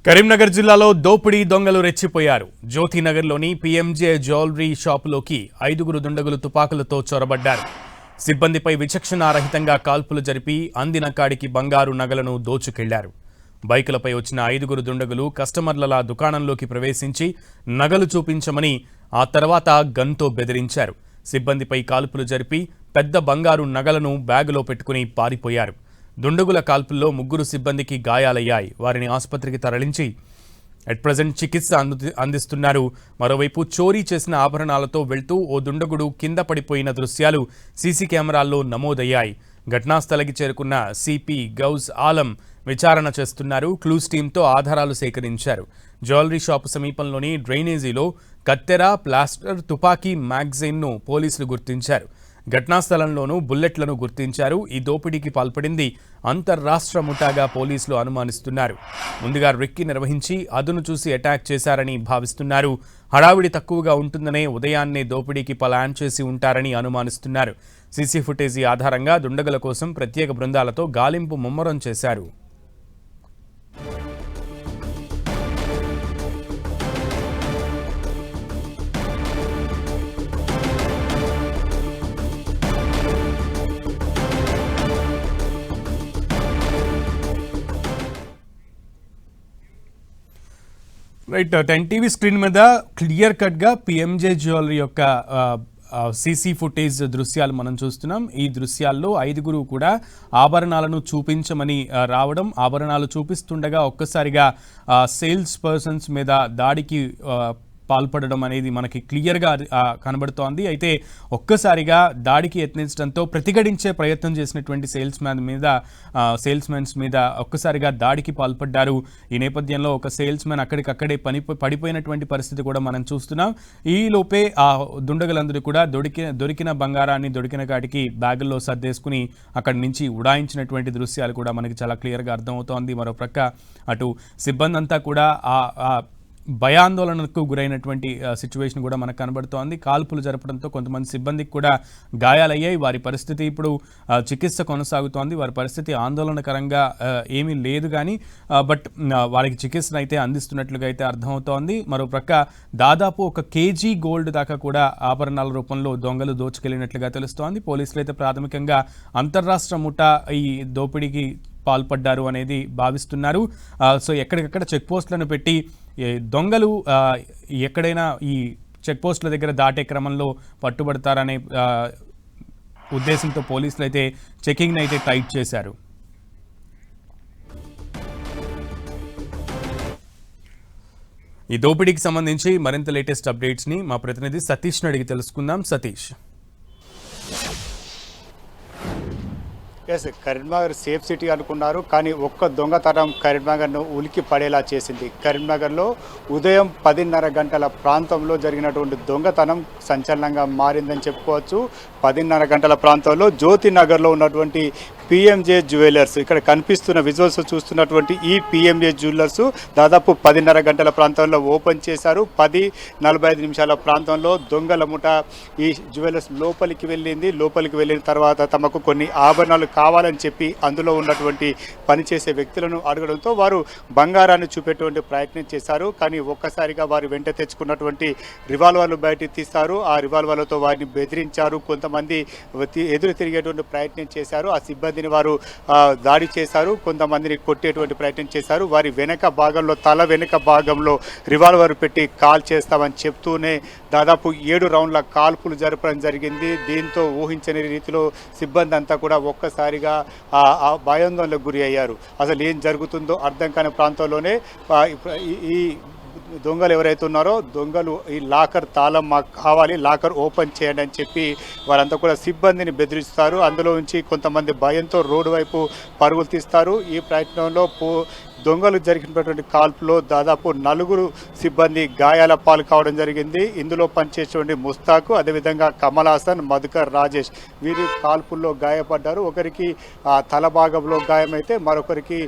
కరీంనగర్ జిల్లాలో దోపిడీ దొంగలు రెచ్చిపోయారు. జ్యోతినగర్లోని పీఎంజే జ్యువెలరీ షాపులోకి 5గురు దుండగులు తుపాకులతో చొరబడ్డారు. సిబ్బందిపై విచక్షణారహితంగా కాల్పులు జరిపి అందిన కాడికి బంగారు నగలను దోచుకెళ్లారు. బైకులపై వచ్చిన 5గురు దుండగులు కస్టమర్ల దుకాణంలోకి ప్రవేశించి నగలు చూపించమని ఆ తర్వాత గన్తో బెదిరించారు. సిబ్బందిపై కాల్పులు జరిపి పెద్ద బంగారు నగలను బ్యాగులో పెట్టుకుని పారిపోయారు. దుండగుల కాల్పుల్లో 3 సిబ్బందికి గాయాలయ్యాయి. వారిని ఆసుపత్రికి తరలించి అట్ ప్రెజెంట్ చికిత్స అందిస్తున్నారు. మరోవైపు చోరీ చేసిన ఆభరణాలతో వెళ్తూ ఓ దుండగుడు కింద పడిపోయిన దృశ్యాలు సీసీ కెమెరాల్లో నమోదయ్యాయి. ఘటనా స్థలికి చేరుకున్న సిపి గౌస్ ఆలం విచారణ చేస్తున్నారు. క్లూస్ టీంతో ఆధారాలు సేకరించారు. జ్యువెలరీ షాపు సమీపంలోని డ్రైనేజీలో కత్తెర, ప్లాస్టర్, తుపాకీ, మ్యాగజైన్ను పోలీసులు గుర్తించారు. ఘటనా స్థలంలోనూ బుల్లెట్లను గుర్తించారు. ఈ దోపిడీకి పాల్పడింది అంతర్రాష్ట్ర ముఠాగా పోలీసులు అనుమానిస్తున్నారు. ముందుగా రెక్కి నిర్వహించి అదును చూసి అటాక్ చేశారని భావిస్తున్నారు. హడావిడి తక్కువగా ఉంటుందనే ఉదయాన్నే దోపిడీకి ప్లాన్ చేసి ఉంటారని అనుమానిస్తున్నారు. సీసీ ఫుటేజీ ఆధారంగా దుండగుల కోసం ప్రత్యేక బృందాలతో గాలింపు ముమ్మరం చేశారు. రైట్, 10 టీవీ స్క్రీన్ మీద క్లియర్ కట్గా పీఎంజే జ్యువెలరీ యొక్క సీసీ ఫుటేజ్ దృశ్యాలు మనం చూస్తున్నాం. ఈ దృశ్యాల్లో 5గురు కూడా ఆభరణాలను చూపించమని రావడం, ఆభరణాలు చూపిస్తుండగా ఒక్కసారిగా సేల్స్ పర్సన్స్ మీద దాడికి పాల్పడడం అనేది మనకి క్లియర్గా కనబడుతోంది. అయితే ఒక్కసారిగా దాడికి యత్నించడంతో ప్రతిఘటించే ప్రయత్నం చేసినటువంటి సేల్స్మెన్స్ మీద ఒక్కసారిగా దాడికి పాల్పడ్డారు. ఈ నేపథ్యంలో ఒక సేల్స్మెన్ అక్కడికక్కడే పడిపోయినటువంటి పరిస్థితి కూడా మనం చూస్తున్నాం. ఈలోపే ఆ దుండగులందరూ కూడా దొరికిన బంగారాన్ని దొరికిన కాటికి బ్యాగుల్లో సర్దేసుకుని అక్కడి నుంచి ఉడాయించినటువంటి దృశ్యాలు కూడా మనకి చాలా క్లియర్గా అర్థమవుతోంది. మరోప్రక్క అటు సిబ్బంది అంతా కూడా భయాందోళనకు గురైనటువంటి సిచ్యువేషన్ కూడా మనకు కనబడుతోంది. కాల్పులు జరపడంతో కొంతమంది సిబ్బందికి కూడా గాయాలయ్యాయి. వారి పరిస్థితి ఇప్పుడు చికిత్స కొనసాగుతోంది. వారి పరిస్థితి ఆందోళనకరంగా ఏమీ లేదు కానీ బట్ వారికి చికిత్సను అయితే అందిస్తున్నట్లుగా అయితే అర్థమవుతోంది. మరోప్రక్క దాదాపు 1 కేజీ గోల్డ్ దాకా కూడా ఆభరణాల రూపంలో దొంగలు దోచుకెళ్లినట్లుగా తెలుస్తోంది. పోలీసులు అయితే ప్రాథమికంగా అంతర్రాష్ట్ర ముఠా ఈ దోపిడీకి పాల్పడ్డారు అనేది భావిస్తున్నారు. సో ఎక్కడికక్కడ చెక్ పోస్టులను పెట్టి దొంగలు ఎక్కడైనా ఈ చెక్ పోస్టుల దగ్గర దాటే క్రమంలో పట్టుబడతారనే ఉద్దేశంతో పోలీసులు అయితే చెకింగ్ని అయితే టైట్ చేశారు. ఈ దోపిడీకి సంబంధించి మరింత లేటెస్ట్ అప్డేట్స్ని మా ప్రతినిధి సతీష్ని అడిగి తెలుసుకుందాం. సతీష్, కరీంనగర్ సేఫ్ సిటీ అనుకున్నారు, కానీ ఒక్క దొంగతనం కరీంనగర్ను ఉలికి పడేలా చేసింది. కరీంనగర్లో ఉదయం 10:30 గంటల ప్రాంతంలో జరిగినటువంటి దొంగతనం సంచలనంగా మారిందని చెప్పుకోవచ్చు. 10:30 గంటల ప్రాంతంలో జ్యోతినగర్లో ఉన్నటువంటి పీఎంజే జ్యువెలర్స్, ఇక్కడ కనిపిస్తున్న విజువల్స్ చూస్తున్నటువంటి ఈ పీఎంజే జ్యువెలర్స్ దాదాపు 10:30 గంటల ప్రాంతంలో ఓపెన్ చేశారు. 10:45 నిమిషాల ప్రాంతంలో దొంగల ముఠ ఈ జ్యువెలర్స్ లోపలికి వెళ్ళిన తర్వాత తమకు కొన్ని ఆభరణాలు కావాలని చెప్పి అందులో ఉన్నటువంటి పనిచేసే వ్యక్తులను అడగడంతో వారు బంగారాన్ని చూపేటువంటి ప్రయత్నం చేశారు. కానీ ఒక్కసారిగా వారు వెంట తెచ్చుకున్నటువంటి రివాల్వర్లు బయటికి తీస్తారు. ఆ రివాల్వర్లతో వారిని బెదిరించారు. కొంతమంది ఎదురు తిరిగేటువంటి ప్రయత్నం చేశారు. ఆ సిబ్బందిని వారు దాడి చేశారు. కొంతమందిని కొట్టేటువంటి ప్రయత్నం చేశారు. వారి తల వెనక భాగంలో రివాల్వర్ పెట్టి కాల్ చేస్తామని చెప్తూనే దాదాపు 7 రౌండ్ల కాల్పులు జరపడం జరిగింది. దీంతో ఊహించని రీతిలో సిబ్బంది అంతా కూడా ఒక్కసారిగా భయాందోళనకు గురి అయ్యారు. అసలు ఏం జరుగుతుందో అర్థం కాని ప్రాంతంలోనే ఈ దొంగలు ఎవరైతే ఉన్నారో దొంగలు ఈ లాకర్ తాళం మాకు కావాలి, లాకర్ ఓపెన్ చేయండి అని చెప్పి వారంతా కూడా సిబ్బందిని బెదిరిస్తారు. అందులో నుంచి కొంతమంది భయంతో రోడ్డు వైపు పరుగులు తీస్తారు. ఈ ప్రయత్నంలో దొంగలు జరిగినటువంటి కాల్పులో దాదాపు 4 సిబ్బంది గాయాల పాలు కావడం జరిగింది. ఇందులో పనిచేసేటువంటి ముస్తాకు, అదేవిధంగా కమల్ హాసన్, మధుకర్, రాజేష్ వీరి కాల్పుల్లో గాయపడ్డారు. ఒకరికి తల భాగంలో గాయమైతే మరొకరికి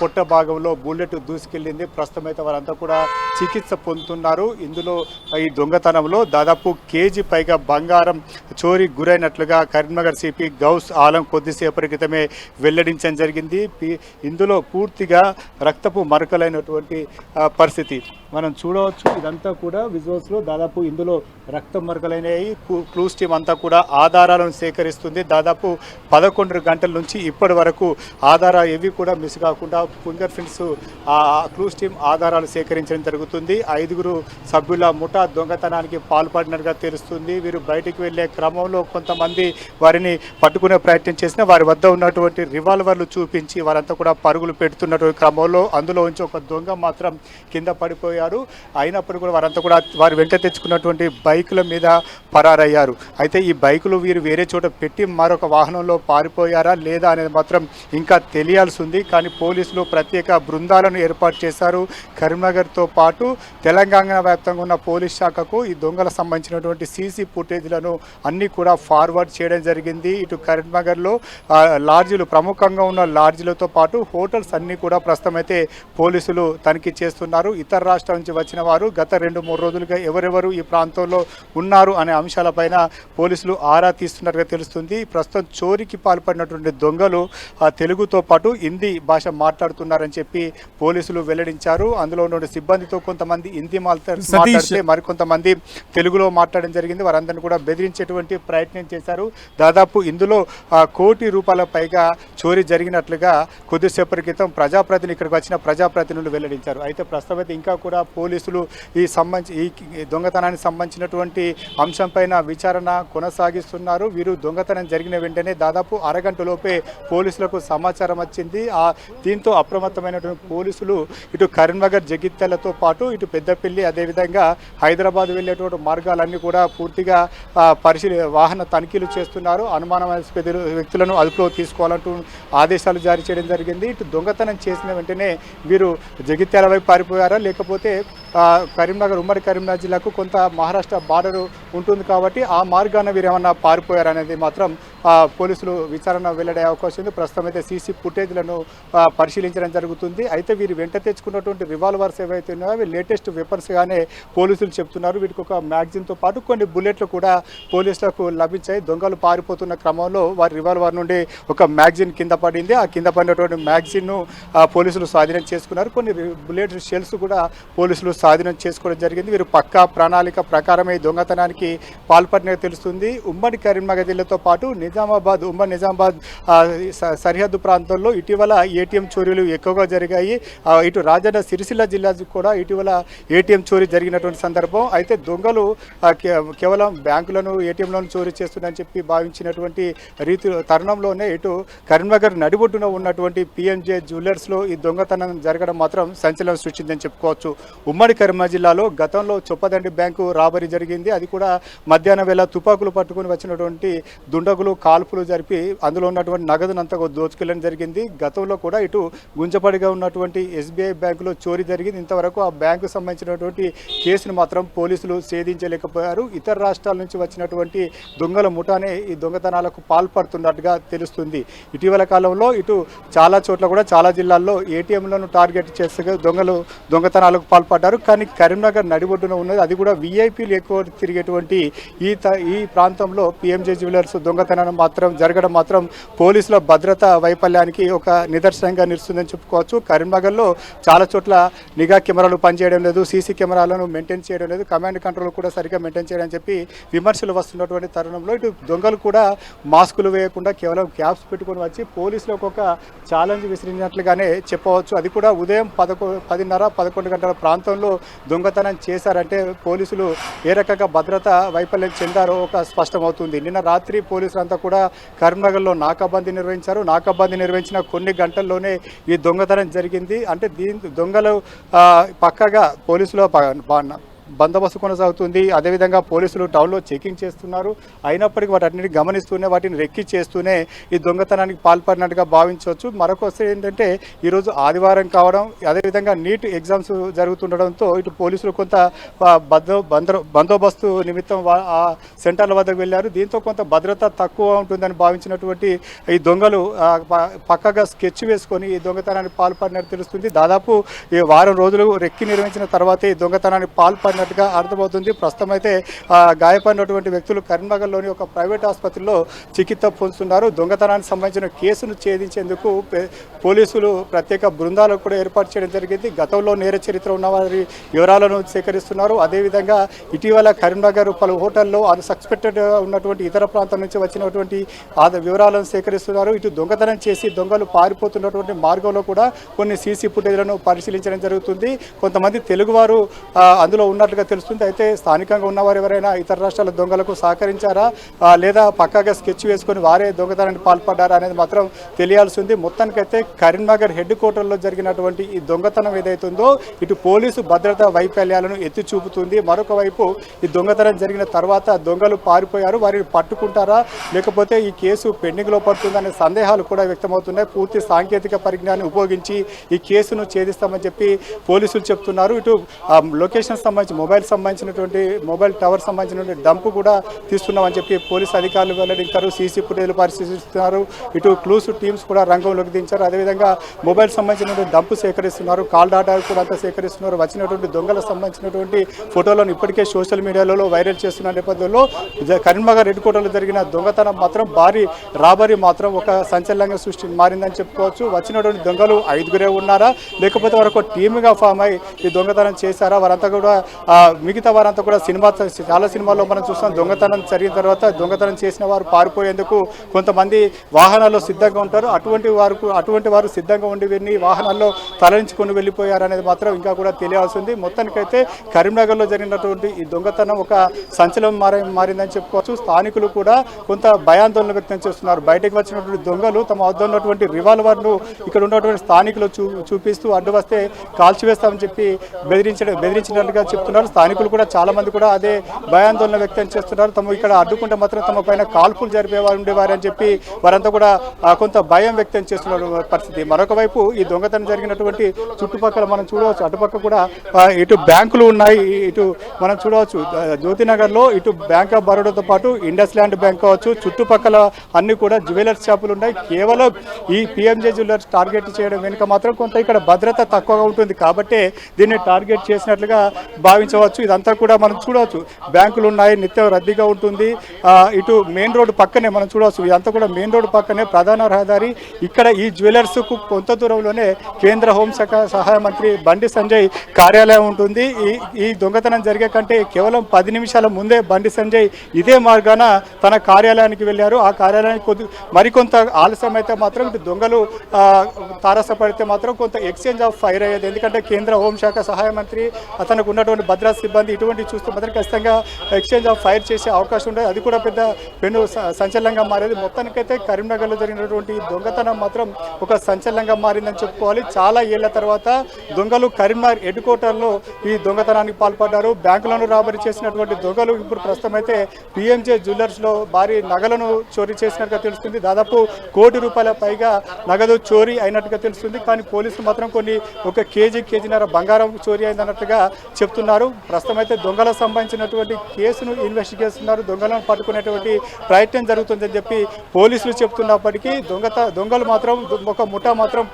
పొట్ట భాగంలో బుల్లెట్ దూసుకెళ్ళింది. ప్రస్తుతం అయితే వారంతా కూడా చికిత్స పొందుతున్నారు. ఇందులో ఈ దొంగతనంలో దాదాపు కేజీ పైగా బంగారం చోరీ గురైనట్లుగా కరీంనగర్ సిపి గౌస్ ఆలం కొద్దిసేపటి క్రితమే వెల్లడించడం జరిగింది. ఇందులో పూర్తిగా రక్తపు మరకలైనటువంటి పరిస్థితి మనం చూడవచ్చు. ఇదంతా కూడా విజువల్స్లో దాదాపు ఇందులో రక్తం మరకలైనవి. క్లూస్ టీమ్ అంతా కూడా ఆధారాలను సేకరిస్తుంది. దాదాపు 11 గంటల నుంచి ఇప్పటి వరకు ఆధారాలు ఏవి కూడా మిస్ కాకుండా ఫింగర్ ప్రింట్స్ క్లూస్ టీమ్ ఆధారాలు సేకరించడం జరుగుతుంది. 5 సభ్యుల ముఠా దొంగతనానికి పాల్పడినట్టుగా తెలుస్తుంది. వీరు బయటికి వెళ్లే క్రమంలో కొంతమంది వారిని పట్టుకునే ప్రయత్నం చేసిన వారి వద్ద ఉన్నటువంటి రివాల్వర్లు చూపించి వారంతా కూడా పరుగులు పెడుతున్నటువంటి క్రమంలో అందులో నుంచి ఒక దొంగ మాత్రం కింద పడిపోయారు. అయినప్పుడు కూడా వారంతా కూడా వారు వెంట తెచ్చుకున్నటువంటి బైకుల మీద పరారయ్యారు. అయితే ఈ బైకులు వీరు వేరే చోట పెట్టి మరొక వాహనంలో పారిపోయారా లేదా అనేది మాత్రం ఇంకా తెలియాల్సి ఉంది. కానీ పోలీసులు ప్రత్యేక బృందాలను ఏర్పాటు చేశారు. కరీంనగర్తో పాటు తెలంగాణ వ్యాప్తంగా ఉన్న పోలీస్ శాఖకు ఈ దొంగల సంబంధించినటువంటి సీసీ ఫుటేజ్లను అన్నీ కూడా ఫార్వర్డ్ చేయడం జరిగింది. ఇటు కరీంనగర్లో లాడ్జీలు ప్రముఖంగా ఉన్న లాడ్జీలతో పాటు హోటల్స్ అన్నీ కూడా ప్రస్తుతం అయితే పోలీసులు తనిఖీ చేస్తున్నారు. ఇతర రాష్ట్రాల నుంచి వచ్చిన వారు గత 2-3 రోజులుగా ఎవరెవరు ఈ ప్రాంతంలో ఉన్నారు అనే అంశాలపైన పోలీసులు ఆరా తీస్తున్నట్టుగా తెలుస్తుంది. ప్రస్తుతం చోరీకి పాల్పడినటువంటి దొంగలు తెలుగుతో పాటు హిందీ భాష మాట్లాడుతున్నారని చెప్పి పోలీసులు వెల్లడించారు. అందులో ఉన్న సిబ్బందితో కొంతమంది హిందీ మాట్లాడితే మరికొంతమంది తెలుగులో మాట్లాడడం జరిగింది. వారందరినీ కూడా బెదిరించేటువంటి ప్రయత్నం చేశారు. దాదాపు ఇందులో 1 కోటి రూపాయల పైగా చోరీ జరిగినట్లుగా కొద్దిసేపటి క్రితం ఇక్కడికి వచ్చిన ప్రజాప్రతినిధులు వెల్లడించారు. అయితే ప్రస్తుతం అయితే ఇంకా కూడా పోలీసులు ఈ దొంగతనానికి సంబంధించినటువంటి అంశంపైన విచారణ కొనసాగిస్తున్నారు. వీరు దొంగతనం జరిగిన వెంటనే దాదాపు అరగంటలోపే పోలీసులకు సమాచారం వచ్చింది. దీంతో అప్రమత్తమైనటువంటి పోలీసులు ఇటు కరీంనగర్ జగిత్యాలతో పాటు ఇటు పెద్దపల్లి అదేవిధంగా హైదరాబాద్ వెళ్ళేటువంటి మార్గాలన్నీ కూడా పూర్తిగా వాహన తనిఖీలు చేస్తున్నారు. అనుమానమైన వ్యక్తులను అదుపులో తీసుకోవాలంటూ ఆదేశాలు జారీ చేయడం జరిగింది. ఇటు దొంగతనం చేసిన వెంటనే వీరు జగిత్యాల వైపు పారిపోయారా లేకపోతే కరీంనగర్ ఉమ్మడి కరీంనగర్ జిల్లాకు కొంత మహారాష్ట్ర బార్డర్ ఉంటుంది కాబట్టి ఆ మార్గాన వీరు ఏమన్నా పారిపోయారనేది మాత్రం పోలీసులు విచారణ వెల్లడే అవకాశం ఉంది. ప్రస్తుతం అయితే సీసీ ఫుటేజ్లను పరిశీలించడం జరుగుతుంది. అయితే వీరు వెంట తెచ్చుకున్నటువంటి రివాల్వర్స్ ఏవైతే ఉన్నాయో అవి లేటెస్ట్ వెపన్స్గానే పోలీసులు చెప్తున్నారు. వీటికి ఒక మ్యాగజిన్తో పాటు కొన్ని బుల్లెట్లు కూడా పోలీసులకు లభించాయి. దొంగలు పారిపోతున్న క్రమంలో వారి రివాల్వర్ నుండి ఒక మ్యాగజిన్ కింద పడింది. ఆ కింద పడినటువంటి మ్యాగజిన్ను పోలీసులు స్వాధీనం చేసుకున్నారు. కొన్ని బుల్లెట్ షెల్స్ కూడా పోలీసులు స్వాధీనం చేసుకోవడం జరిగింది. వీరు పక్కా ప్రణాళిక ప్రకారమే దొంగతనానికి పాల్పడినట్టు తెలుస్తుంది. ఉమ్మడి కరీంనగర్ జిల్లాతో పాటు ఉమ్మడి నిజామాబాద్ సరిహద్దు ప్రాంతంలో ఇటీవల ఏటీఎం చోరీలు ఎక్కువగా జరిగాయి. ఇటు రాజన్న సిరిసిల్ల జిల్లా కూడా ఇటీవల ఏటీఎం చోరీ జరిగినటువంటి సందర్భం. అయితే దొంగలు కేవలం బ్యాంకులను ఏటీఎంలను చోరీ చేస్తున్నారని చెప్పి భావించినటువంటి తరుణంలోనే ఇటు కరీంనగర్ నడిబొడ్డున ఉన్నటువంటి పిఎంజే జ్యువెలర్స్లో ఈ దొంగతనం జరగడం మాత్రం సంచలనం సృష్టిందని చెప్పుకోవచ్చు. ఉమ్మడి కరీంనగర్ జిల్లాలో గతంలో చొప్పదండి బ్యాంకు రాబరీ జరిగింది. అది కూడా మధ్యాహ్నం వేళ తుపాకులు పట్టుకుని వచ్చినటువంటి దుండగులు కాల్పులు జరిపి అందులో ఉన్నటువంటి నగదునంతా దోచుకెళ్ళడం జరిగింది. గతంలో కూడా ఇటు గుంజపడిగా ఉన్నటువంటి ఎస్బీఐ బ్యాంకులో చోరీ జరిగింది. ఇంతవరకు ఆ బ్యాంకు సంబంధించినటువంటి కేసును మాత్రం పోలీసులు ఛేదించలేకపోయారు. ఇతర రాష్ట్రాల నుంచి వచ్చినటువంటి దొంగల ముఠానే ఈ దొంగతనాలకు పాల్పడుతున్నట్టుగా తెలుస్తుంది. ఇటీవల కాలంలో ఇటు చాలా చోట్ల కూడా చాలా జిల్లాల్లో ఏటీఎంలను టార్గెట్ చేస్తూ దొంగతనాలకు పాల్పడ్డారు. కానీ కరీంనగర్ నడిబొడ్డున ఉన్నది అది కూడా వీఐపీలు ఎక్కువ తిరిగేటువంటి ఈ ప్రాంతంలో పిఎంజే జ్యువెలర్స్ దొంగతనం జరగడం మాత్రం పోలీసుల భద్రతా వైఫల్యానికి ఒక నిదర్శనంగా నిలుస్తుందని చెప్పుకోవచ్చు. కరీంనగర్లో చాలా చోట్ల నిఘా కెమెరాలు పనిచేయడం లేదు, సీసీ కెమెరాలను మెయింటైన్ చేయడం లేదు, కమాండ్ కంట్రోల్ కూడా సరిగ్గా మెయింటైన్ చేయడం చెప్పి విమర్శలు వస్తున్నటువంటి తరుణంలో ఇటు దొంగలు కూడా మాస్కులు వేయకుండా కేవలం క్యాప్స్ పెట్టుకొని వచ్చి పోలీసులకు ఒక ఛాలెంజ్ విసిరినట్లుగానే చెప్పవచ్చు. అది కూడా ఉదయం 10:30-11 గంటల ప్రాంతంలో దొంగతనం చేశారంటే పోలీసులు ఏ రకంగా భద్రతా వైఫల్యం చెందారో ఒక స్పష్టమవుతుంది. నిన్న రాత్రి పోలీసులంతా కూడా కరీంనగర్లో నాకాబందీ నిర్వహించారు. నాకాబందీ నిర్వహించిన కొన్ని గంటల్లోనే ఈ దొంగతనం జరిగింది. అంటే దొంగలు పక్కగా పోలీసులు బందోబస్తు కొనసాగుతుంది. అదేవిధంగా పోలీసులు టౌన్లో చెకింగ్ చేస్తున్నారు. అయినప్పటికీ వాటిని గమనిస్తూనే వాటిని రెక్కి చేస్తూనే ఈ దొంగతనానికి పాల్పడినట్టుగా భావించవచ్చు. మరొక ఏంటంటే ఈరోజు ఆదివారం కావడం, అదేవిధంగా నీట్ ఎగ్జామ్స్ జరుగుతుండడంతో ఇటు పోలీసులు కొంత బందోబస్తు నిమిత్తం ఆ సెంటర్ల వద్దకు వెళ్ళారు. దీంతో కొంత భద్రత తక్కువ ఉంటుందని భావించినటువంటి ఈ దొంగలు పక్కగా స్కెచ్ వేసుకొని ఈ దొంగతనానికి పాల్పడినట్టు తెలుస్తుంది. దాదాపు ఈ వారం రోజులు రెక్కి నిర్వహించిన తర్వాతే ఈ దొంగతనానికి పాల్పడిన చేసినట్టుగా అర్థమవుతుంది. ప్రస్తుతం అయితే గాయపడినటువంటి వ్యక్తులు కరీంనగర్లోని ఒక ప్రైవేట్ ఆసుపత్రిలో చికిత్స పొందుతున్నారు. దొంగతనానికి సంబంధించిన కేసును ఛేదించేందుకు పోలీసులు ప్రత్యేక బృందాలకు కూడా ఏర్పాటు చేయడం జరిగింది. గతంలో నేర చరిత్ర ఉన్న వారి వివరాలను సేకరిస్తున్నారు. అదేవిధంగా ఇటీవల కరీంనగర్ పలు హోటల్లో సస్పెక్టెడ్ ఉన్నటువంటి ఇతర ప్రాంతం నుంచి వచ్చినటువంటి వివరాలను సేకరిస్తున్నారు. ఇటు దొంగతనం చేసి దొంగలు పారిపోతున్నటువంటి మార్గంలో కూడా కొన్ని సీసీ ఫుటేజ్లను పరిశీలించడం జరుగుతుంది. కొంతమంది తెలుగువారు అందులో ఉన్నట్లుగా తెలుస్తుంది. అయితే స్థానికంగా ఉన్నవారు ఎవరైనా ఇతర రాష్ట్రాల దొంగలకు సహకరించారా లేదా పక్కాగా స్కెచ్ వేసుకొని వారే దొంగతనానికి పాల్పడ్డారా అనేది మాత్రం తెలియాల్సి ఉంది. మొత్తానికైతే కరీంనగర్ హెడ్ క్వార్టర్లో జరిగినటువంటి ఈ దొంగతనం ఏదైతుందో ఇటు పోలీసు భద్రతా వైఫల్యాలను ఎత్తి చూపుతుంది. మరొక వైపు ఈ దొంగతనం జరిగిన తర్వాత దొంగలు పారిపోయారు, వారిని పట్టుకుంటారా లేకపోతే ఈ కేసు పెండింగ్లో పడుతుందనే సందేహాలు కూడా వ్యక్తమవుతున్నాయి. పూర్తి సాంకేతిక పరిజ్ఞానాన్ని ఉపయోగించి ఈ కేసును ఛేదిస్తామని చెప్పి పోలీసులు చెప్తున్నారు. ఇటు లొకేషన్ సంబంధించి మొబైల్ టవర్ సంబంధించినటువంటి డంప్ కూడా తీస్తున్నామని చెప్పి పోలీసు అధికారులు వెల్లడించారు. సీసీ ఫుటేజ్లు పరిశీలిస్తున్నారు. ఇటు క్లూస్ టీమ్స్ కూడా రంగంలోకి దించారు. అదేవిధంగా మొబైల్ సంబంధించినటువంటి డంప్ సేకరిస్తున్నారు, కాల్ డాటా కూడా అంతా సేకరిస్తున్నారు. వచ్చినటువంటి దొంగలకు సంబంధించినటువంటి ఫోటోలను ఇప్పటికే సోషల్ మీడియాలో వైరల్ చేస్తున్న నేపథ్యంలో కరీంనగర్ హెడ్ క్వార్టర్లో జరిగిన దొంగతనం మాత్రం భారీ రాబరీ మాత్రం ఒక సంచలనంగా మారిందని చెప్పుకోవచ్చు. వచ్చినటువంటి దొంగలు 5గురే ఉన్నారా లేకపోతే వారు ఒక టీమ్గా ఫామ్ అయి ఈ దొంగతనం చేశారా? వారంతా కూడా మిగతా వారంతా కూడా చాలా సినిమాల్లో మనం చూస్తాం. దొంగతనం జరిగిన తర్వాత దొంగతనం చేసిన వారు పారిపోయేందుకు కొంతమంది వాహనాల్లో సిద్ధంగా ఉంటారు. అటువంటి వారు సిద్ధంగా ఉండి వీరిని వాహనాల్లో తరలించుకొని వెళ్ళిపోయారు అనేది మాత్రం ఇంకా కూడా తెలియాల్సింది. మొత్తానికైతే కరీంనగర్లో జరిగినటువంటి ఈ దొంగతనం ఒక సంచలనం మారిందని చెప్పుకోవచ్చు. స్థానికులు కూడా కొంత భయాందోళన వ్యక్తం చేస్తున్నారు. బయటకు వచ్చినటువంటి దొంగలు తమ వద్ద ఉన్నటువంటి రివాల్వర్ను ఇక్కడ ఉన్నటువంటి స్థానికులు చూపిస్తూ అడ్డు వస్తే కాల్చివేస్తామని చెప్పి బెదిరించినట్లుగా చెప్తున్నారు. స్థానికులు కూడా చాలా మంది కూడా అదే భయాందోళన వ్యక్తం చేస్తున్నారు. ఇక్కడ అడ్డుకుంటే మాత్రం తమ పైన కాల్పులు జరిపేవారు ఉండేవారని చెప్పి వారంతా కూడా కొంత భయం వ్యక్తం చేస్తున్న పరిస్థితి. మరొక వైపు ఈ దొంగతనం జరిగినటువంటి చుట్టుపక్కల మనం చూడవచ్చు, అటుపక్క కూడా ఇటు బ్యాంకులు ఉన్నాయి. ఇటు మనం చూడవచ్చు జ్యోతినగర్లో ఇటు బ్యాంక్ ఆఫ్ బరోడాతో పాటు ఇండస్ ల్యాండ్ బ్యాంక్ కావచ్చు, చుట్టుపక్కల అన్ని కూడా జ్యువెలర్స్ షాపులు ఉన్నాయి. కేవలం ఈ పిఎంజే జ్యువెలర్స్ టార్గెట్ చేయడం వెనుక మాత్రం కొంత ఇక్కడ భద్రత తక్కువగా ఉంటుంది కాబట్టి దీన్ని టార్గెట్ చేసినట్లుగా భావించవచ్చు. ఇదంతా కూడా మనం చూడవచ్చు, బ్యాంకులు ఉన్నాయి, నిత్యం రద్దీగా ఉంటుంది. ఇటు మెయిన్ రోడ్డు పక్కనే మనం చూడవచ్చు, ఇదంతా కూడా మెయిన్ రోడ్డు పక్కనే ప్రధాన రహదారి. ఇక్కడ ఈ జ్యువెలర్స్కు కొంత దూరంలోనే కేంద్ర హోంశాఖ సహాయ మంత్రి బండి సంజయ్ కార్యాలయం ఉంటుంది. ఈ దొంగతనం జరిగే కంటే కేవలం 10 నిమిషాల ముందే బండి సంజయ్ ఇదే మార్గాన తన కార్యాలయానికి వెళ్ళారు. ఆ కార్యాలయానికి మరికొంత ఆలస్యం అయితే మాత్రం ఇటు దొంగలు తారసపడితే మాత్రం కొంత ఎక్స్చేంజ్ ఆఫ్ ఫైర్ అయ్యేది. ఎందుకంటే కేంద్ర హోంశాఖ సహాయ మంత్రి అతనికి ఉన్నటువంటి భద్రతా సిబ్బంది ఇటువంటి చూస్తే మాత్రం ఖచ్చితంగా ఎక్స్చేంజ్ ఆఫ్ ఫైర్ చేసే అవకాశం ఉండేది. అది కూడా పెద్ద పెను సంచలనంగా మారేది. మొత్తానికైతే కరీంనగర్లో జరిగినటువంటి దొంగతనం మాత్రం ఒక సంచలనంగా మారిందని చెప్పుకోవాలి. చాలా ఏళ్ల తర్వాత దొంగలు కరీంనగర్ హెడ్ క్వార్టర్లో ఈ దొంగతనానికి పాల్పడ్డారు. బ్యాంకులను రాబరీ చేసినటువంటి దొంగలు ఇప్పుడు ప్రస్తుతం అయితే పిఎంజే జ్యువెలర్స్లో భారీ నగలను చోరీ చేసినట్టుగా తెలుస్తుంది. దాదాపు ₹1 కోటి పైగా నగదు చోరీ అయినట్టుగా తెలుస్తుంది. కానీ పోలీసులు మాత్రం ఒక కేజీన్నర బంగారం చోరీ అయిందన్నట్టుగా చెప్తున్నారు. ప్రస్తుతం అయితే దొంగలకు సంబంధించినటువంటి కేసును ఇన్వెస్టిగేట్ చేస్తున్నారు. దొంగలను పట్టుకునేటువంటి ప్రయత్నం జరుగుతుందని చెప్పి పోలీసులు చెప్తున్నప్పటికీ దొంగలు మాత్రం ఒక ముఠా మాత్రం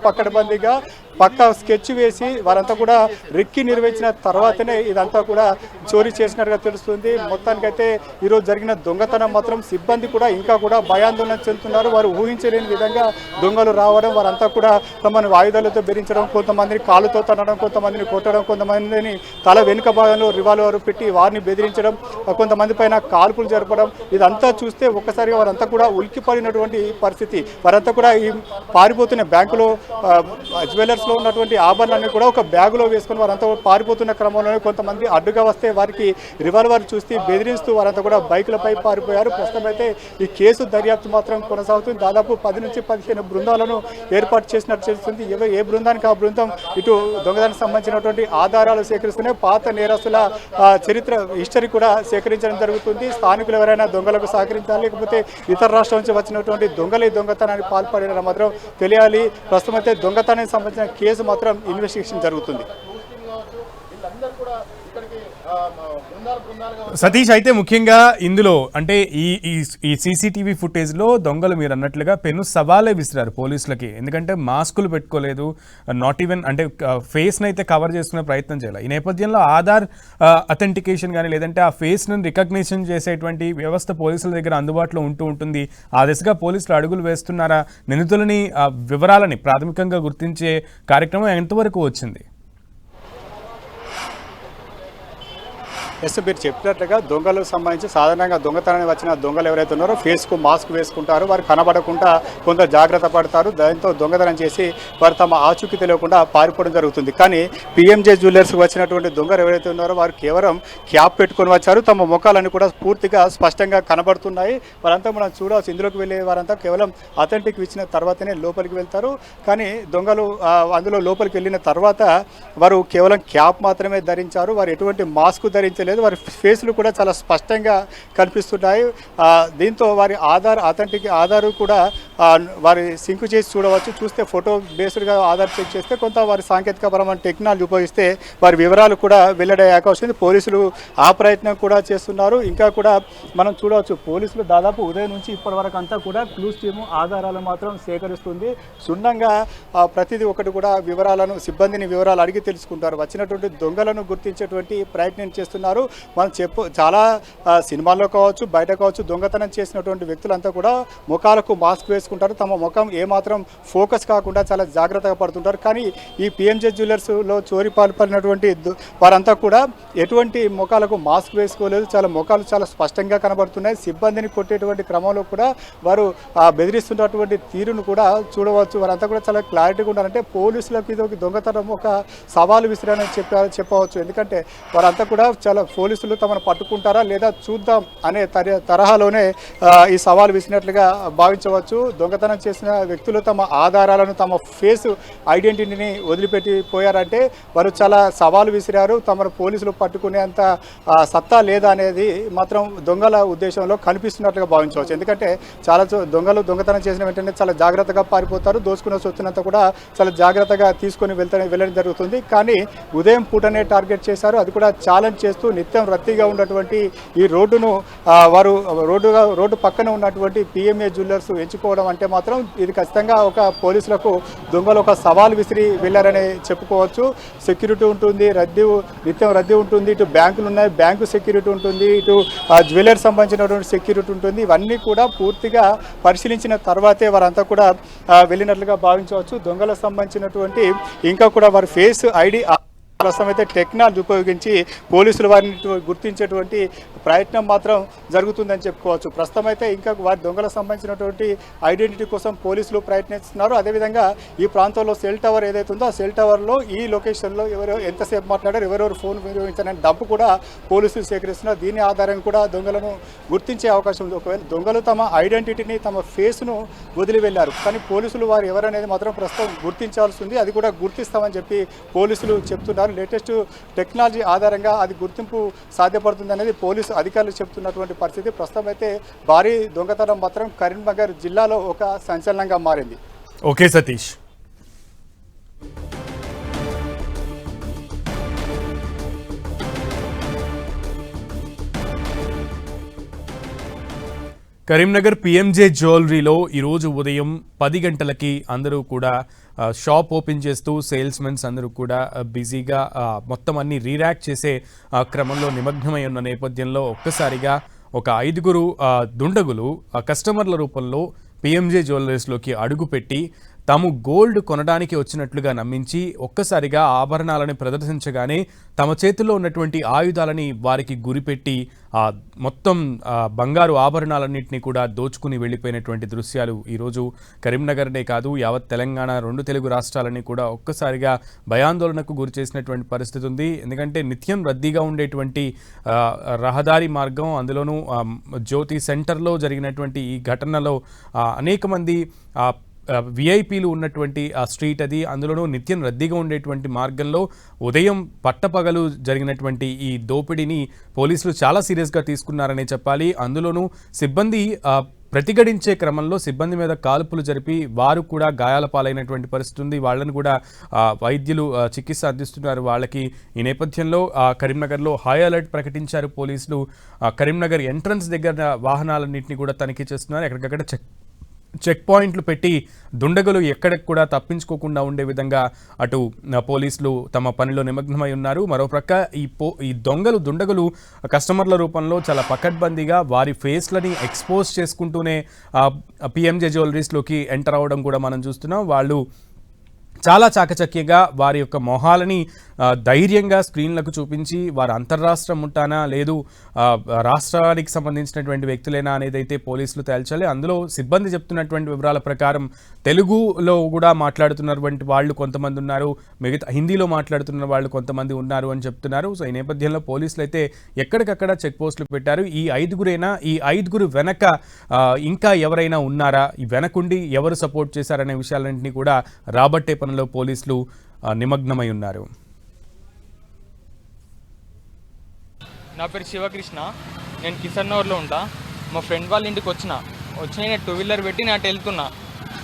పక్కడబందీగా పక్కా స్కెచ్ వేసి వారంతా కూడా రెక్కి నిర్వహించిన తర్వాతనే ఇదంతా కూడా చోరీ చేసినట్టుగా తెలుస్తుంది. మొత్తానికైతే ఈరోజు జరిగిన దొంగతనం మాత్రం సిబ్బంది కూడా ఇంకా కూడా భయాందోళన చెందుతున్నారు. వారు ఊహించలేని విధంగా దొంగలు రావడం, వారంతా కూడా తమను ఆయుధాలతో బెదిరించడం, కొంతమందిని కాలుతో తనడం, కొంతమందిని కొట్టడం, కొంతమందిని తల వెనుక భాగంలో రివాల్వర్ పెట్టి వారిని బెదిరించడం, కొంతమంది పైన కాల్పులు జరపడం, ఇదంతా చూస్తే ఒక్కసారిగా వారంతా కూడా ఉలిక్కిపడినటువంటి పరిస్థితి. వారంతా కూడా ఈ పారిపోతున్న బ్యాంకులో జ్యువెలర్స్లో ఉన్నటువంటి ఆభరణాన్ని కూడా ఒక బ్యాగులో వేసుకుని వారంతా పారిపోతున్న క్రమంలోనే కొంతమంది అడ్డుగా వస్తే వారికి రివాల్వర్ చూసి బెదిరిస్తూ వారంతా కూడా బైకులపై పారిపోయారు. ప్రస్తుతం అయితే ఈ కేసు దర్యాప్తు మాత్రం కొనసాగుతుంది. దాదాపు 10 నుంచి 15 బృందాలను ఏర్పాటు చేసినట్టు తెలుస్తుంది. ఏ బృందానికి ఆ బృందం ఇటు దొంగదానికి సంబంధించినటువంటి ఆధారాలు సేకరిస్తూనే పాత నేరస్తుల చరిత్ర హిస్టరీ కూడా సేకరించడం జరుగుతుంది. స్థానికులు ఎవరైనా దొంగలకు సహకరించాలి లేకపోతే ఇతర రాష్ట్రం నుంచి వచ్చినటువంటి దొంగలు ఈ దొంగతనానికి పాల్పడిన మాత్రం తెలియాలి. ప్రస్తుతం అయితే దొంగతనానికి సంబంధించిన కేసు మాత్రం ఇన్వెస్టిగేషన్ జరుగుతుంది. సతీష్, అయితే ముఖ్యంగా ఇందులో అంటే ఈ ఈ ఈ సీసీటీవీ ఫుటేజ్లో దొంగలు మీరు అన్నట్లుగా పెను సవాలే విసిరారు పోలీసులకి. ఎందుకంటే మాస్కులు పెట్టుకోలేదు, నాట్ ఈవెన్ అంటే ఫేస్ని అయితే కవర్ చేసుకునే ప్రయత్నం చేయాలి. ఈ నేపథ్యంలో ఆధార్ అథెంటికేషన్ కానీ లేదంటే ఆ ఫేస్ను రికగ్నిషన్ చేసేటువంటి వ్యవస్థ పోలీసుల దగ్గర అందుబాటులో ఉంటుంది. ఆ దిశగా పోలీసులు అడుగులు వేస్తున్నారా? నిందితులని వివరాలని ప్రాథమికంగా గుర్తించే కార్యక్రమం ఎంతవరకు వచ్చింది? ఎస్, మీరు చెప్పినట్లుగా దొంగలకు సంబంధించి సాధారణంగా దొంగతనానికి వచ్చిన దొంగలు ఎవరైతే ఉన్నారో ఫేస్కు మాస్క్ వేసుకుంటారు, వారు కనబడకుండా కొంత జాగ్రత్త పడతారు. దాంతో దొంగతనం చేసి వారు తమ ఆచూకీ తెలియకుండా పారిపోవడం జరుగుతుంది. కానీ పిఎంజే జ్యువెలర్స్కి వచ్చినటువంటి దొంగలు ఎవరైతే ఉన్నారో వారు కేవలం క్యాప్ పెట్టుకొని వచ్చారు, తమ ముఖాలన్నీ కూడా పూర్తిగా స్పష్టంగా కనబడుతున్నాయి. వారంతా మనం చూడవచ్చు, ఇందులోకి వెళ్ళే వారంతా కేవలం అథెంటిక్ ఇచ్చిన తర్వాతనే లోపలికి వెళ్తారు. కానీ దొంగలు అందులో లోపలికి వెళ్ళిన తర్వాత వారు కేవలం క్యాప్ మాత్రమే ధరించారు, వారు ఎటువంటి మాస్క్ ధరించలేదు. వారి ఫేస్లు కూడా చాలా స్పష్టంగా కనిపిస్తున్నాయి. దీంతో వారి ఆధార్ కూడా వారి సింక్ చేసి చూడవచ్చు. చూస్తే ఫోటో బేస్డ్గా ఆధార్ చెక్ చేస్తే కొంత వారి సాంకేతికపరమైన టెక్నాలజీ ఉపయోగిస్తే వారి వివరాలు కూడా వెల్లడయ్యే అవకాశం ఉంది. పోలీసులు ఆ ప్రయత్నం కూడా చేస్తున్నారు. ఇంకా కూడా మనం చూడవచ్చు, పోలీసులు దాదాపు ఉదయం నుంచి ఇప్పటి వరకు అంతా కూడా క్లూస్ టీము ఆధారాలు మాత్రం సేకరిస్తుంది. క్షుణ్ణంగా ప్రతిదీ ఒకటి కూడా వివరాలను సిబ్బందిని వివరాలు అడిగి తెలుసుకుంటారు. వచ్చినటువంటి దొంగలను గుర్తించేటువంటి ప్రయత్నం చేస్తున్నారు. మనం చాలా సినిమాల్లో కావచ్చు, బయట కావచ్చు, దొంగతనం చేసినటువంటి వ్యక్తులంతా కూడా ముఖాలకు మాస్క్ వేసుకుంటారు. తమ ముఖం ఏమాత్రం ఫోకస్ కాకుండా చాలా జాగ్రత్తగా పడుతుంటారు. కానీ ఈ పిఎంజే జ్యువెలర్స్లో చోరీ పాల్పడినటువంటి వారంతా కూడా ఎటువంటి ముఖాలకు మాస్క్ వేసుకోలేదు, ముఖాలు చాలా స్పష్టంగా కనబడుతున్నాయి. సిబ్బందిని కొట్టేటువంటి క్రమంలో కూడా వారు బెదిరిస్తున్నటువంటి తీరును కూడా చూడవచ్చు. వారంతా కూడా చాలా క్లారిటీగా ఉన్నారంటే పోలీసులకు ఇది ఒక దొంగతనం ఒక సవాలు విసిరానని చెప్పవచ్చు. ఎందుకంటే వారంతా కూడా చాలా పోలీసులు తమను పట్టుకుంటారా లేదా చూద్దాం అనే తరహాలోనే ఈ సవాల్ విసినట్లుగా భావించవచ్చు. దొంగతనం చేసిన వ్యక్తులు తమ ఆధారాలను, తమ ఫేస్ ఐడెంటిటీని వదిలిపెట్టి పోయారంటే వారు చాలా సవాలు విసిరారు. తమను పోలీసులు పట్టుకునేంత సత్తా లేదా అనేది మాత్రం దొంగల ఉద్దేశంలో కనిపిస్తున్నట్లుగా భావించవచ్చు. ఎందుకంటే చాలా దొంగలు దొంగతనం చేసిన వెంటనే చాలా జాగ్రత్తగా పారిపోతారు. దోచుకున్న సొత్తునంతా కూడా చాలా జాగ్రత్తగా తీసుకొని వెళ్ళడం జరుగుతుంది. కానీ ఉదయం పూటనే టార్గెట్ చేశారు, అది కూడా ఛాలెంజ్ చేస్తూ నిత్యం రద్దీగా ఉన్నటువంటి ఈ రోడ్డును వారు రోడ్డు పక్కన ఉన్నటువంటి పిఎంఏ జ్యువెలర్స్ ఎంచుకోవడం అంటే మాత్రం ఇది ఖచ్చితంగా ఒక పోలీసులకు దొంగలు ఒక సవాల్ విసిరి వెళ్ళారని చెప్పుకోవచ్చు. సెక్యూరిటీ ఉంటుంది, నిత్యం రద్దీ ఉంటుంది, ఇటు బ్యాంకులు ఉన్నాయి, బ్యాంకు సెక్యూరిటీ ఉంటుంది, ఇటు జ్యువెలర్స్ సంబంధించినటువంటి సెక్యూరిటీ ఉంటుంది. ఇవన్నీ కూడా పూర్తిగా పరిశీలించిన తర్వాతే వారంతా కూడా వెళ్ళినట్లుగా భావించవచ్చు. దొంగలకు సంబంధించినటువంటి ఇంకా కూడా వారి ఫేస్ ఐడి ప్రస్తుతం అయితే టెక్నాలజీ ఉపయోగించి పోలీసులు వారిని గుర్తించేటువంటి ప్రయత్నం మాత్రం జరుగుతుందని చెప్పుకోవచ్చు. ప్రస్తుతం అయితే ఇంకా వారి దొంగలకు సంబంధించినటువంటి ఐడెంటిటీ కోసం పోలీసులు ప్రయత్నిస్తున్నారు. అదేవిధంగా ఈ ప్రాంతంలో సెల్ టవర్ ఏదైతే ఉందో ఆ సెల్ టవర్లో ఈ లొకేషన్లో ఎవరో ఎంతసేపు మాట్లాడారు, ఎవరెవరు ఫోన్ వినియోగించారని డబ్బు కూడా పోలీసులు సేకరిస్తున్నారు. దీని ఆధారంగా కూడా దొంగలను గుర్తించే అవకాశం ఉంది. ఒకవేళ దొంగలు తమ ఐడెంటిటీని, తమ ఫేస్ను వదిలి వెళ్ళారు, కానీ పోలీసులు వారు ఎవరనేది మాత్రం ప్రస్తుతం గుర్తించాల్సి ఉంది. అది కూడా గుర్తిస్తామని చెప్పి పోలీసులు చెప్తున్నారు. లేటెస్ట్ టెక్నాలజీ ఆధారంగా అది గుర్తింపు సాధ్యపడుతుంది అనేది పోలీసు అధికారులు చెప్తున్నటువంటి పరిస్థితి. ప్రస్తుతం అయితే భారీ దొంగతనం మాత్రం కరీంనగర్ జిల్లాలో ఒక సంచలనంగా మారింది. ఓకే సతీష్. కరీంనగర్ పిఎంజే జ్యువెలరీలో ఈరోజు ఉదయం 10 గంటలకి అందరూ కూడా షాప్ ఓపెన్ చేస్తూ సేల్స్మెన్స్ అందరూ కూడా బిజీగా మొత్తం అన్ని రీరాక్ చేసే క్రమంలో నిమగ్నమై ఉన్న నేపథ్యంలో ఒక్కసారిగా ఒక 5గురు దుండగులు కస్టమర్ల రూపంలో పిఎంజే జ్యువెలరీస్లోకి అడుగుపెట్టి తాము గోల్డ్ కొనడానికి వచ్చినట్లుగా నమ్మించి ఒక్కసారిగా ఆభరణాలను ప్రదర్శించగానే తమ చేతుల్లో ఉన్నటువంటి ఆయుధాలని వారికి గురిపెట్టి మొత్తం బంగారు ఆభరణాలన్నింటినీ కూడా దోచుకుని వెళ్ళిపోయినటువంటి దృశ్యాలు ఈరోజు కరీంనగర్నే కాదు యావత్ తెలంగాణ, 2 తెలుగు రాష్ట్రాలని కూడా ఒక్కసారిగా భయాందోళనకు గురి చేసినటువంటి పరిస్థితి ఉంది. ఎందుకంటే నిత్యం రద్దీగా ఉండేటువంటి రహదారి మార్గం, అందులోనూ జ్యోతి సెంటర్లో జరిగినటువంటి ఈ ఘటనలో అనేక మంది విఐపీలు ఉన్నటువంటి ఆ స్ట్రీట్ అది, అందులోనూ నిత్యం రద్దీగా ఉండేటువంటి మార్గంలో ఉదయం పట్టపగలు జరిగినటువంటి ఈ దోపిడీని పోలీసులు చాలా సీరియస్గా తీసుకున్నారనే చెప్పాలి. అందులోనూ సిబ్బంది ప్రతిఘటించే క్రమంలో సిబ్బంది మీద కాల్పులు జరిపి వారు కూడా గాయాల పాలైనటువంటి పరిస్థితి ఉంది. వాళ్ళని కూడా వైద్యులు చికిత్స అందిస్తున్నారు వాళ్ళకి. ఈ నేపథ్యంలో కరీంనగర్లో హై అలర్ట్ ప్రకటించారు పోలీసులు. కరీంనగర్ ఎంట్రన్స్ దగ్గర వాహనాలన్నింటినీ కూడా తనిఖీ చేస్తున్నారు. ఎక్కడికక్కడ చెక్ పాయింట్లు పెట్టి దుండగులు ఎక్కడికి కూడా తప్పించుకోకుండా ఉండే విధంగా అటు పోలీసులు తమ పనిలో నిమగ్నమై ఉన్నారు. మరోప్రక్క ఈ దుండగులు కస్టమర్ల రూపంలో చాలా పకడ్బందీగా వారి ఫేస్లని ఎక్స్పోజ్ చేసుకుంటూనే పిఎంజే జ్యువెలరీస్లోకి ఎంటర్ అవ్వడం కూడా మనం చూస్తున్నాం. వాళ్ళు చాలా చాకచక్యంగా వారి యొక్క మొహాలని ధైర్యంగా స్క్రీన్లకు చూపించి వారు అంతర్రాష్ట్రం ఉంటానా లేదు రాష్ట్రానికి సంబంధించినటువంటి వ్యక్తులేనా అనేది అయితే పోలీసులు తేల్చాలి. అందులో సిబ్బంది చెప్తున్నటువంటి వివరాల ప్రకారం తెలుగులో కూడా మాట్లాడుతున్నటువంటి వాళ్ళు కొంతమంది ఉన్నారు, మిగతా హిందీలో మాట్లాడుతున్న వాళ్ళు కొంతమంది ఉన్నారు అని చెప్తున్నారు. సో ఈ నేపథ్యంలో పోలీసులు అయితే ఎక్కడికక్కడ చెక్ పోస్టులు పెట్టారు. ఈ ఐదుగురు వెనక ఇంకా ఎవరైనా ఉన్నారా, ఈ వెనకుండి ఎవరు సపోర్ట్ చేశారనే విషయాలన్నింటినీ కూడా రాబట్టే పనిలో పోలీసులు నిమగ్నమై ఉన్నారు. నా పేరు శివకృష్ణ, నేను కిషన్ నగర్లో ఉంటా. మా ఫ్రెండ్ వాళ్ళ ఇంటికి వచ్చి నేను 2 వీలర్ పెట్టి నేను అటు వెళ్తున్నా.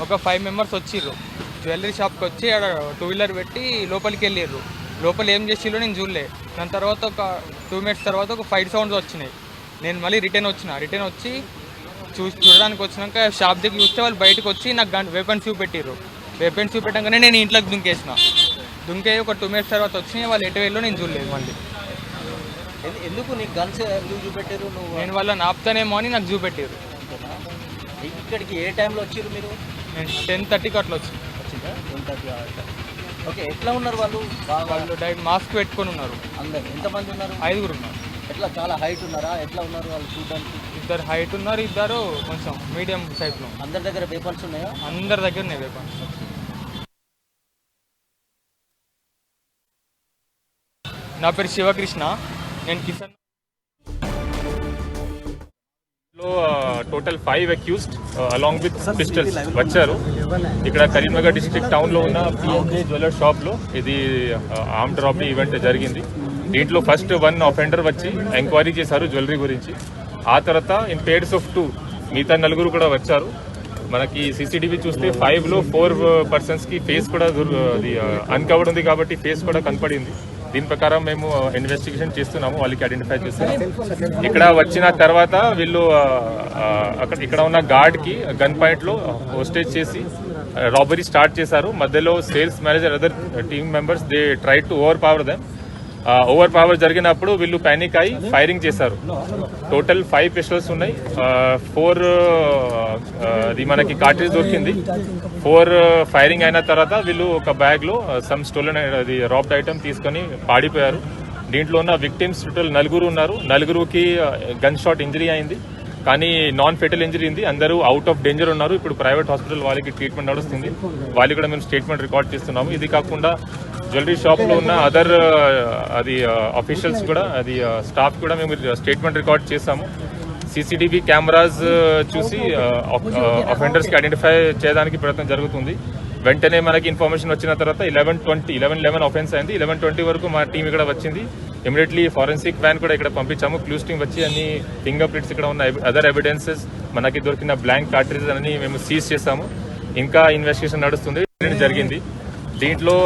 ఒక 5 మెంబర్స్ వచ్చిర్రు, జ్యువెలరీ షాప్కి వచ్చి అక్కడ 2 వీలర్ పెట్టి లోపలికి వెళ్ళిర్రు. లోపల ఏం చేసిర్రు నేను చూడలే. దాని తర్వాత ఒక 2 మినిట్స్ తర్వాత ఒక ఫైర్ సౌండ్స్ వచ్చినాయి. నేను మళ్ళీ రిటర్న్ వచ్చి చూడడానికి వచ్చినాక షాప్ దగ్గర చూస్తే వాళ్ళు బయటకు వచ్చి నాకు వెపన్స్ చూపెట్టిర్రు. వెపన్స్ చూపెట్టగానే నేను ఇంట్లోకి దుంకే ఒక 2 మినిట్స్ తర్వాత వచ్చినాయి. వాళ్ళు ఎటు వెళ్ళో నేను చూడలేదు. మళ్ళీ ఎందుకు నీకు గన్స్ ఎందుకు చూపెట్టారు? నువ్వు నేను వాళ్ళని ఆపుతానేమో అని నాకు చూపెట్టారు. ఇక్కడికి ఏ టైంలో వచ్చారు మీరు? నేను 10:30కి అట్లా వచ్చిందా. 10:30. ఓకే, ఎట్లా ఉన్నారు వాళ్ళు? వాళ్ళు డైరెక్ట్ మాస్క్ పెట్టుకొని ఉన్నారు. అందరు ఎంతమంది ఉన్నారు? 5 ఉన్నారు. ఎట్లా చాలా హైట్ ఉన్నారా? ఎట్లా ఉన్నారు వాళ్ళు చూడడానికి? 2 హైట్ ఉన్నారు, 2 కొంచెం మీడియం సైజ్లో. అందరి దగ్గర వెపన్స్ ఉన్నాయా? అందరి దగ్గర ఉన్నాయి వెపన్స్. నా పేరు శివకృష్ణ, నేను Kishan. Total 5 accused along with pistols వచ్చారు. ఇక్కడ కరీంనగర్ డిస్ట్రిక్ట్ టౌన్లో ఉన్న పిఎంజే జ్యువెలర్ షాప్లో ఇది ఆర్మ్డ్ రాబరీ ఈవెంట్ జరిగింది. దీంట్లో ఫస్ట్ 1 అఫెండర్ వచ్చి ఎంక్వైరీ చేశారు జ్యువెలరీ గురించి. ఆ తర్వాత ఇన్ పేర్స్ ఆఫ్ 2 మిగతా 4 కూడా వచ్చారు. మనకి సీసీటీవీ చూస్తే 5లో 4 పర్సన్స్కి ఫేస్ కూడా అన్కవర్డ్ ఉంది కాబట్టి ఫేస్ కూడా కనపడింది. దీని ప్రకారం మేము ఇన్వెస్టిగేషన్ చేస్తున్నాము, వాళ్ళకి ఐడెంటిఫై చేస్తున్నాము. ఇక్కడ వచ్చిన తర్వాత వీళ్ళు ఇక్కడ ఉన్న గార్డ్కి గన్ పాయింట్లో హోస్టేజ్ చేసి రాబరీ స్టార్ట్ చేశారు. మధ్యలో sales manager other team members they try to over power జరిగినప్పుడు వీళ్ళు పానిక్ అయి ఫైరింగ్ చేశారు. టోటల్ 5 పిస్టల్స్ ఉన్నాయి. 4 అది మనకి కార్ట్రిడ్జ్ దొరికింది. 4 ఫైరింగ్ అయిన తర్వాత వీళ్ళు ఒక బ్యాగ్లో సమ్ స్టోలన్ అది రాబ్డ్ ఐటమ్ తీసుకొని పాడిపోయారు. దీంట్లో ఉన్న విక్టిమ్స్ టోటల్ 4 ఉన్నారు. 4కి గన్ షాట్ ఇంజరీ అయింది, కానీ నాన్ ఫెటల్ ఇంజరీ ఉంది. అందరూ అవుట్ ఆఫ్ డేంజర్ ఉన్నారు. ఇప్పుడు ప్రైవేట్ హాస్పిటల్ వాళ్ళకి ట్రీట్మెంట్ నడుస్తుంది. వాళ్ళు కూడా మేము స్టేట్మెంట్ రికార్డ్ చేస్తున్నాము. ఇది కాకుండా జ్యువెలరీ షాప్లో ఉన్న అదర్ అది అఫీషియల్స్ కూడా అది స్టాఫ్ కూడా మేము స్టేట్మెంట్ రికార్డ్ చేసాము. సీసీటీవీ కెమెరాస్ చూసి అఫెండర్స్కి ఐడెంటిఫై చేయడానికి ప్రయత్నం జరుగుతుంది. వెంటనే మనకి ఇన్ఫర్మేషన్ వచ్చిన తర్వాత 11 అఫెన్స్ అయింది. 11:20 వరకు మా టీం ఇక్కడ వచ్చింది. ఇమీడియట్లీ ఫారెన్సిక్ వ్యాన్ కూడా ఇక్కడ పంపించాము. క్లూస్ టీం వచ్చి అన్ని ఫింగర్ ప్రింట్స్ ఇక్కడ ఉన్న అదర్ ఎవిడెన్సెస్ మనకి దొరికిన బ్లాంక్ కార్ట్రిడ్జెస్ అన్ని మేము సీజ్ చేసాము. ఇంకా ఇన్వెస్టిగేషన్ నడుస్తుంది. జరిగింది దీంట్లో